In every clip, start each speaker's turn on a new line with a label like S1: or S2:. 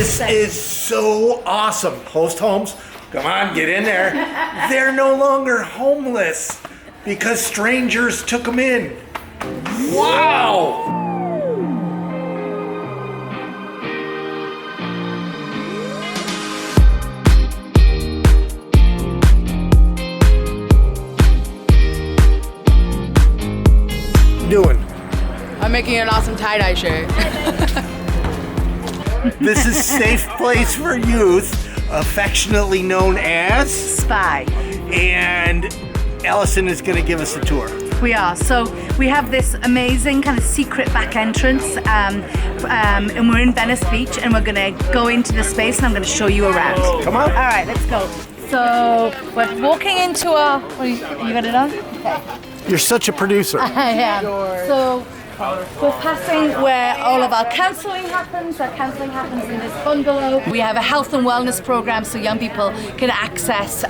S1: This is so awesome. Host homes, come on, get in there. They're no longer homeless because strangers took them in. Wow! Doing?
S2: I'm making an awesome tie-dye shirt.
S1: This is Safe Place for Youth, affectionately known as
S3: Spy.
S1: And Allison is going to give us a tour.
S3: We are. So we have this amazing kind of secret back entrance, and we're in Venice Beach, and we're going to go into the space, and I'm going to show you around.
S1: Come on.
S3: All right, let's go. So we're walking into our. You got it on? Okay.
S1: You're such a producer.
S3: I am. So we're passing where all of our counselling happens. Our counselling happens in this bungalow. We have a health and wellness program so young people can access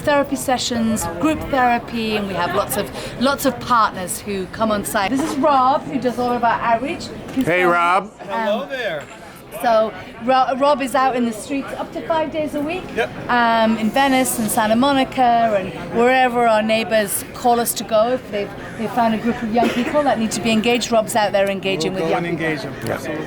S3: therapy sessions, group therapy, and we have lots of partners who come on site. This is Rob, who does all of our outreach.
S1: Hey, Rob.
S4: Hello there.
S3: So Rob is out in the streets up to 5 days a week.
S4: Yep.
S3: In Venice and Santa Monica and wherever our neighbors call us to go. If they've found a group of young people that need to be engaged, Rob's out there engaging with young people.
S4: Engage them.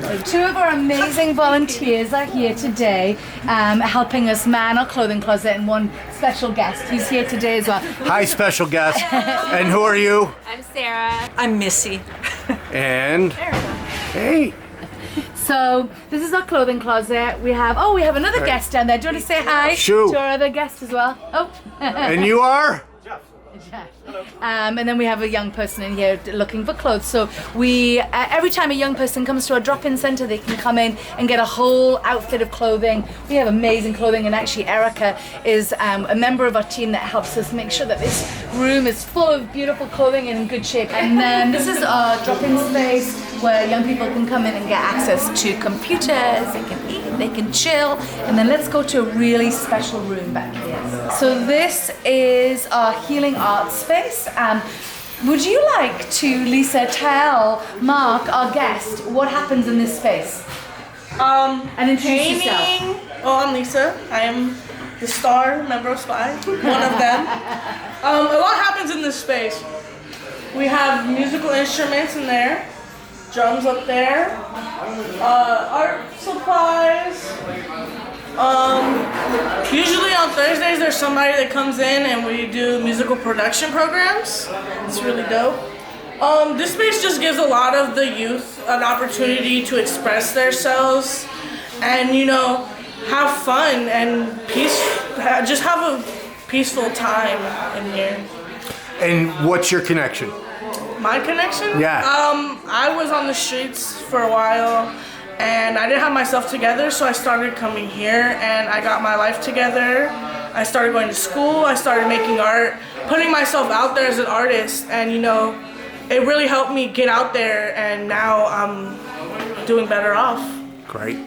S3: So two of our amazing volunteers are here today, helping us man our clothing closet, and one special guest. He's here today as well.
S1: Hi, special guest. And who are you?
S5: I'm Sarah.
S6: I'm Missy.
S1: And hey.
S3: So this is our clothing closet. We have another guest down there. Do you want to say hi
S1: Shoo.
S3: to our other guest as well? Oh.
S1: And you are?
S3: And then we have a young person in here looking for clothes. So we, every time a young person comes to our drop-in center, they can come in and get a whole outfit of clothing. We have amazing clothing, and actually Erica is a member of our team that helps us make sure that this room is full of beautiful clothing and in good shape. And then this is our drop-in space where young people can come in and get access to computers, they can eat, they can chill, and then let's go to a really special room back here. So this is our healing arts space. Would you like to, Lisa, tell Mark, our guest, what happens in this space? And introduce yourself.
S7: Painting. Oh, I'm Lisa. I am the star member of Spy, one of them. A lot happens in this space. We have musical instruments in there, drums up there, art supplies. Usually on Thursdays there's somebody that comes in and we do musical production programs. It's really dope. This space just gives a lot of the youth an opportunity to express themselves and, have fun and just have a peaceful time in here.
S1: And what's your connection?
S7: My connection?
S1: Yeah.
S7: I was on the streets for a while and I didn't have myself together, so I started coming here and I got my life together. I started going to school, I started making art, putting myself out there as an artist, and it really helped me get out there, and now I'm doing better off.
S1: Great.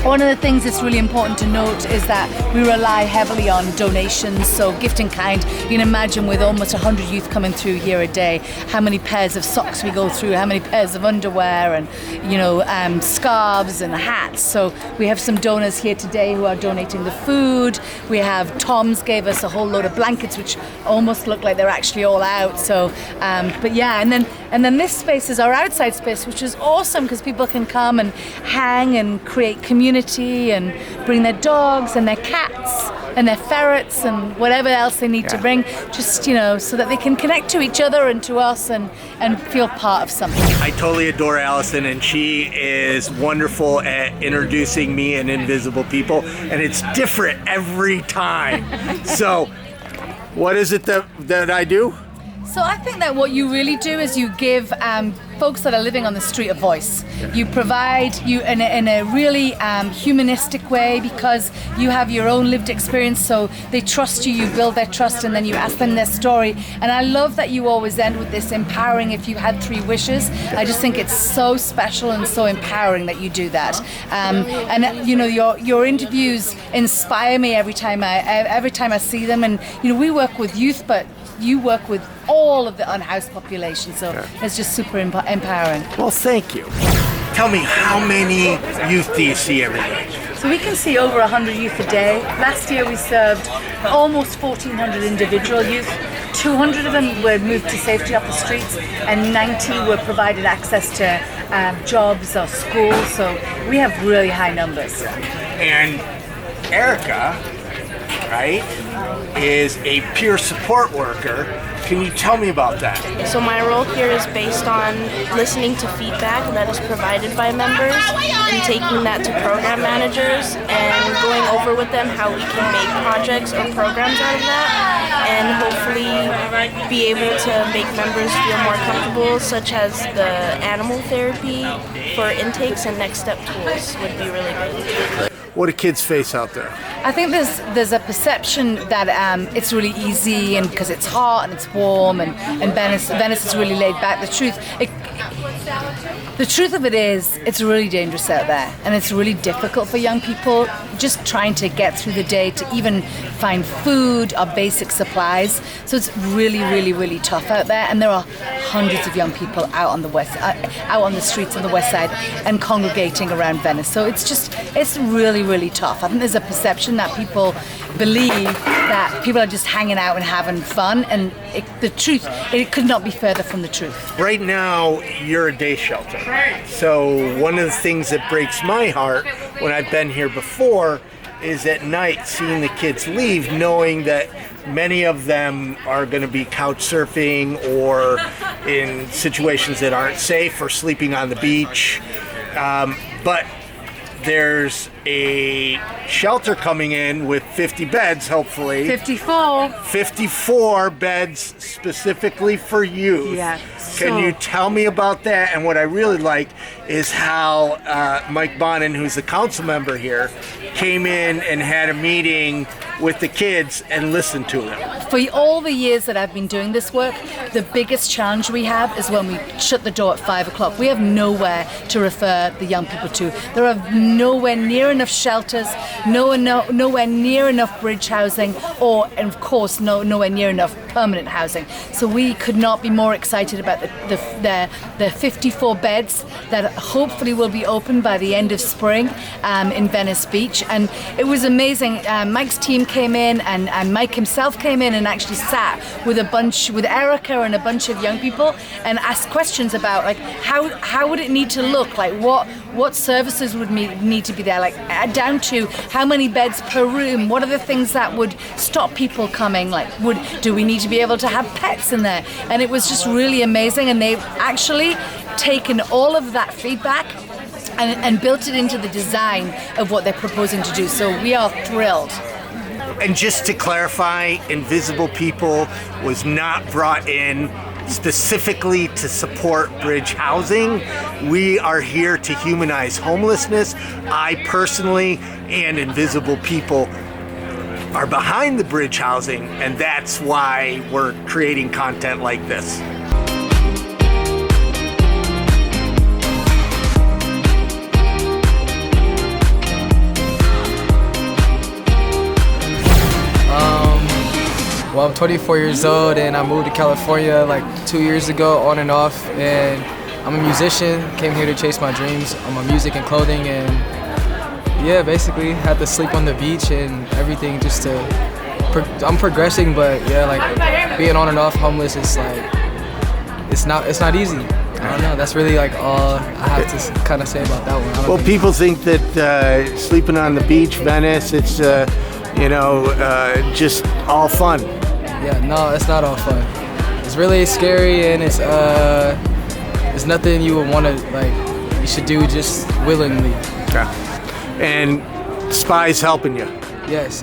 S3: One of the things that's really important to note is that we rely heavily on donations, so gift in kind. You can imagine with almost 100 youth coming through here a day, how many pairs of socks we go through, how many pairs of underwear, and scarves and hats. So we have some donors here today who are donating the food. We have Tom's gave us a whole load of blankets, which almost look like they're actually all out. So, but yeah, and then this space is our outside space, which is awesome because people can come and hang and create community and bring their dogs and their cats and their ferrets and whatever else they need to bring, just so that they can connect to each other and to us and feel part of something.
S1: I totally adore Allison, and she is wonderful at introducing me and invisible people, and it's different every time. So what is it that I do?
S3: So I think that what you really do is you give folks that are living on the street a voice. You provide you in a really humanistic way, because you have your own lived experience, so they trust you, you build their trust, and then you ask them their story. And I love that you always end with this empowering, if you had 3 wishes. I just think it's so special and so empowering that you do that. And you know, your interviews inspire me every time I see them. And you know, we work with youth, but you work with all of the unhoused population, so it's just super empowering.
S1: Well, thank you. Tell me, how many youth do you see every day?
S3: So we can see over 100 youth a day. Last year we served almost 1,400 individual youth. 200 of them were moved to safety off the streets, and 90 were provided access to jobs or schools. So we have really high numbers.
S1: And Erica, right, is a peer support worker. Can you tell me about that?
S4: So my role here is based on listening to feedback that is provided by members and taking that to program managers and going over with them how we can make projects or programs out of that, and hopefully be able to make members feel more comfortable, such as the animal therapy for intakes and next step tools would be really good.
S1: What do kids face out there?
S3: I think there's a perception that it's really easy, and because it's hot and it's warm, and Venice is really laid back. The truth of it is, it's really dangerous out there, and it's really difficult for young people just trying to get through the day to even find food or basic supplies. So it's really, really, really tough out there, and there are hundreds of young people out on the streets on the west side and congregating around Venice. So it's really, really tough. I think there's a perception that people believe that people are just hanging out and having fun, and the truth, it could not be further from the truth.
S1: Right now, you're a day shelter. So one of the things that breaks my heart when I've been here before is at night seeing the kids leave, knowing that many of them are going to be couch surfing or in situations that aren't safe, or sleeping on the beach. But there's a shelter coming in with 50 beds, hopefully. 54 beds specifically for youth.
S3: Yeah.
S1: Can you tell me about that? And what I really like is how Mike Bonin, who's the council member here, came in and had a meeting with the kids and listened to them.
S3: For all the years that I've been doing this work, the biggest challenge we have is when we shut the door at 5 o'clock. We have nowhere to refer the young people to. There are nowhere near enough shelters, nowhere near enough bridge housing, and of course nowhere near enough permanent housing. So we could not be more excited about the 54 beds that hopefully will be open by the end of spring in Venice Beach. And it was amazing. Mike's team came in, and Mike himself came in and actually sat with Erica and a bunch of young people and asked questions about, like, how would it need to look, like what services would need to be there, like down to how many beds per room, what are the things that would stop people coming, like do we need to be able to have pets in there? And it was just really amazing, and they've actually taken all of that feedback and built it into the design of what they're proposing to do. So we are thrilled.
S1: And just to clarify, Invisible People was not brought in specifically to support bridge housing. We are here to humanize homelessness. I personally and Invisible People are behind the bridge housing, and that's why we're creating content like this.
S5: Well, I'm 24 years old, and I moved to California like 2 years ago, on and off. And I'm a musician, came here to chase my dreams on my music and clothing, and yeah, basically had to sleep on the beach and everything just to, I'm progressing, but yeah, like being on and off homeless is like, it's not easy. I don't know, that's really like all I have to kind of say about that one.
S1: Well, people think that sleeping on the beach, Venice, it's just all fun.
S5: Yeah, no, it's not all fun. It's really scary, and it's nothing you would want to, like, you should do just willingly.
S1: Yeah. And Spy's helping you.
S5: Yes,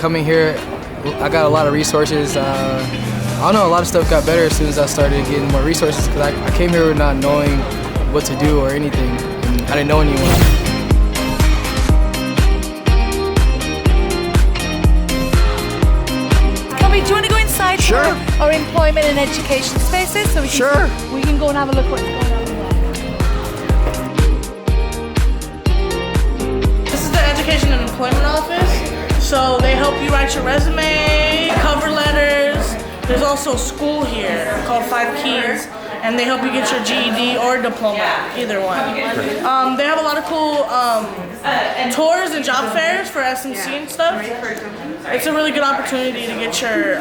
S5: coming here, I got a lot of resources. I don't know, a lot of stuff got better as soon as I started getting more resources, because I came here with not knowing what to do or anything, and I didn't know anyone.
S3: Do you want to go inside to
S1: Sure.
S3: our employment and education spaces? So we can,
S1: Sure.
S3: we can go and have a look what's going on there.
S7: This is the Education and Employment Office. So they help you write your resume, cover letters. There's also school here called 5 Keys, and they help you get your GED or diploma, either one. They have a lot of cool tours and job fairs for SMC and stuff. It's a really good opportunity to get your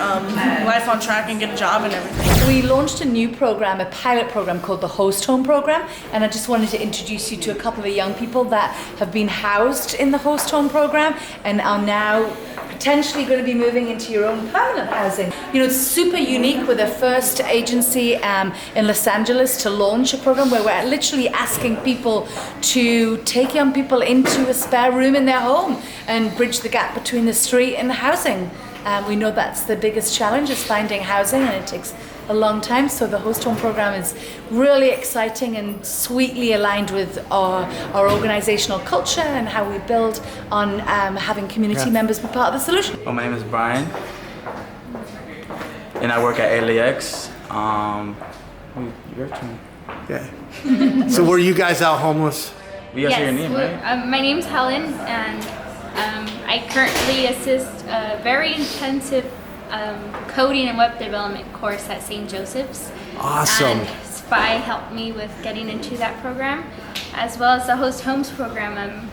S7: life on track and get a job and everything.
S3: We launched a new program, a pilot program called the Host Home Program, and I just wanted to introduce you to a couple of young people that have been housed in the Host Home Program and are now potentially going to be moving into your own permanent housing. You know, it's super unique. We're the first agency in Los Angeles to launch a program where we're literally asking people to take young people into a spare room in their home and bridge the gap between the street and the housing. We know that's the biggest challenge, is finding housing, and it takes a long time. So the Host Home Program is really exciting and sweetly aligned with our organizational culture and how we build on having community members be part of the solution.
S6: Well, my name is Brian, and I work at LAX. Your turn.
S1: Okay. So were you guys out homeless?
S6: We asked your name, right?
S8: My name's Helen, and I currently assist a very intensive coding and web development course at St. Joseph's.
S1: Awesome.
S8: And SPY helped me with getting into that program, as well as the Host Homes program.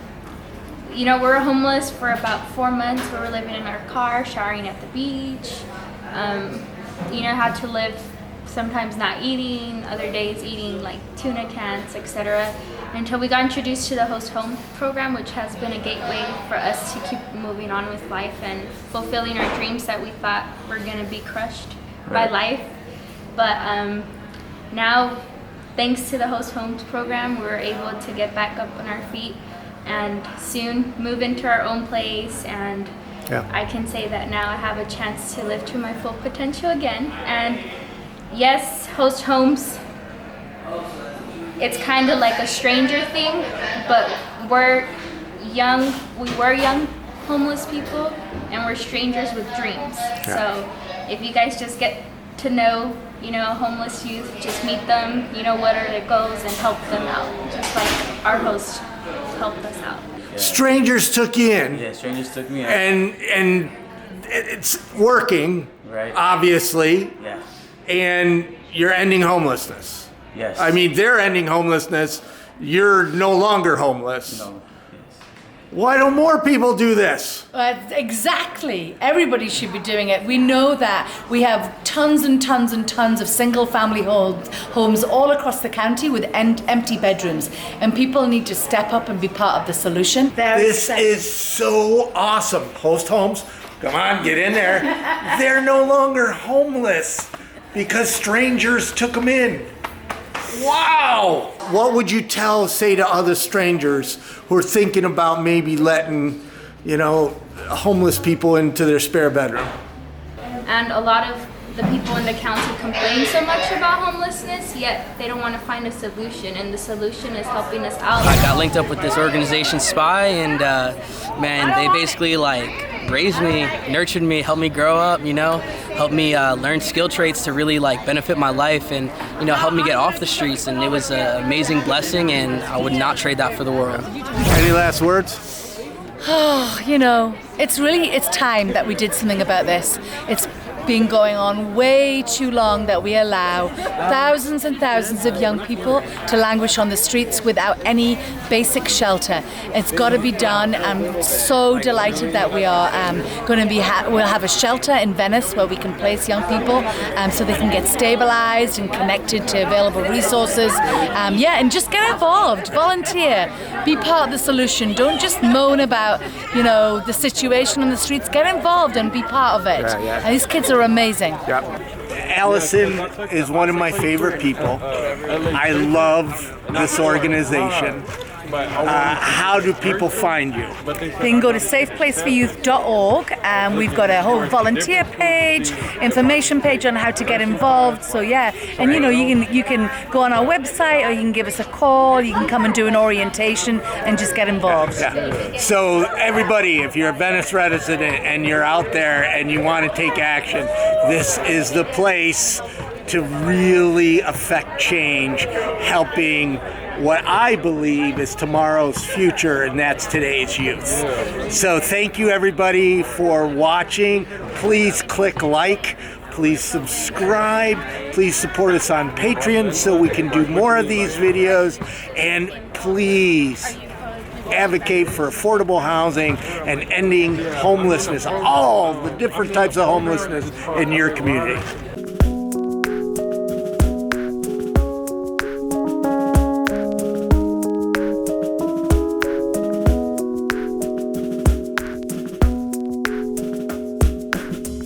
S8: You know, we were homeless for about 4 months. We were living in our car, showering at the beach. You know, had to live sometimes not eating, other days eating like tuna cans, etc. Until we got introduced to the Host Home program, which has been a gateway for us to keep moving on with life and fulfilling our dreams that we thought were going to be crushed by life. But now, thanks to the Host Homes program, we're able to get back up on our feet and soon move into our own place. And I can say that now I have a chance to live to my full potential again. And yes, Host Homes, it's kind of like a stranger thing, but we were young homeless people, and we're strangers with dreams. So if you guys just get to know, you know, homeless youth, just meet them, you know, what are their goals, and help them out, just like our host helped us out.
S1: Strangers took you in.
S6: Yeah, strangers took me in.
S1: And it's working,
S6: Right.
S1: obviously,
S6: Yeah.
S1: and you're ending homelessness.
S6: Yes.
S1: I mean, they're ending homelessness. You're no longer homeless.
S6: No.
S1: Why don't more people do this?
S3: Exactly. Everybody should be doing it. We know that we have tons and tons and tons of single family homes all across the county with empty bedrooms. And people need to step up and be part of the solution.
S1: This is so awesome. Host Homes, come on, get in there. They're no longer homeless because strangers took them in. Wow! What would you say to other strangers who are thinking about maybe letting, you know, homeless people into their spare bedroom?
S8: And a lot of the people in the county complain so much about homelessness, yet they don't want to find a solution, and the solution is helping us out.
S9: I got linked up with this organization, SPY, and man, they basically like raised me, nurtured me, helped me grow up, you know, helped me learn skill traits to really like benefit my life, and you know, helped me get off the streets. And it was an amazing blessing, and I would not trade that for the world.
S1: Any last words?
S3: Oh, you know, it's time that we did something about this. It's been going on way too long that we allow thousands and thousands of young people to languish on the streets without any basic shelter. It's got to be done. I'm so delighted that we are going to be we'll have a shelter in Venice where we can place young people so they can get stabilized and connected to available resources. And just get involved, volunteer, be part of the solution. Don't just moan about, you know, the situation on the streets. Get involved and be part of it. And these kids are amazing.
S1: Yep. Allison is one of my favorite people. I love this organization. how do people find you?
S3: They can go to safeplaceforyouth.org, and we've got a whole volunteer page, information page on how to get involved. So yeah, and you can go on our website, or you can give us a call. You can come and do an orientation and just get involved.
S1: Yeah. So everybody, if you're a Venice resident and you're out there and you want to take action, this is the place to really affect change, helping what I believe is tomorrow's future, and that's today's youth. So thank you everybody for watching. Please click like, please subscribe, please support us on Patreon so we can do more of these videos, and please advocate for affordable housing and ending homelessness, all the different types of homelessness in your community.